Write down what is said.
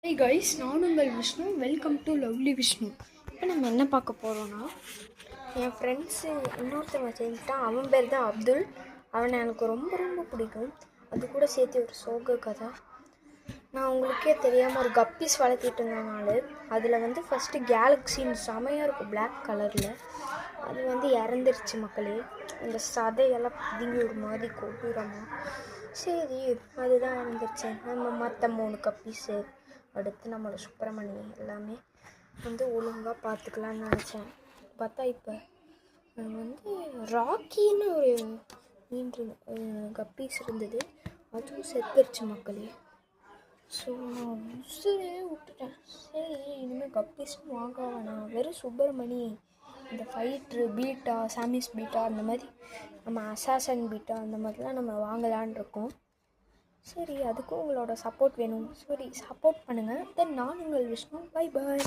Hi guys, நான் உங்கள் Vishnu. Welcome to lovely Vishnu. இப்போ நம்ம என்ன பார்க்க போகிறோன்னா, என் ஃப்ரெண்ட்ஸு இன்னொருத்தவன் சேர்ந்துட்டான். அவன் பேர் தான் அப்துல். அவனை எனக்கு ரொம்ப ரொம்ப பிடிக்கும். அது கூட சேர்த்து ஒரு சோக கதை. நான் உங்களுக்கே தெரியாமல் ஒரு கப்பீஸ் வளர்த்திட்டு இருந்தனால அதில் ஃபஸ்ட்டு கேலக்ஸின்னு செமையாக இருக்கும் பிளாக் கலரில். அது இறந்துருச்சு மக்களே. அந்த சதையெல்லாம் பிதுங்கி ஒரு மாதிரி கொடூரமாக. சரி, அதுதான் இறந்துருச்சு. நம்ம மற்ற 3 கப்பீஸு அடுத்து நம்மளோட சுப்பிரமணி எல்லாமே ஒழுங்காக பார்த்துக்கலான்னு நினச்சேன். பார்த்தா இப்போ ராக்கின்னு ஒரு கப்பீஸ் இருந்தது, அதுவும் செத்துருச்சு மக்களே. ஸோ நான் உசுரே விட்டுட்டேன். சரி, இனிமேல் கப்பீஸ்னு வாங்க வேணாம், வெறும் சுப்பிரமணி, இந்த ஃபைட்ரு பீட்டா, சாமிஸ் பீட்டா, அந்த மாதிரி நம்ம அசாசன் பீட்டா அந்த மாதிரிலாம் நம்ம வாங்கலான் இருக்கோம். சரி, அதுக்கும் உங்களோட சப்போர்ட் வேணும். சரி, சப்போர்ட் பண்ணுங்கள். தென் நான் உங்கள் விஷ்ணு. Bye bye.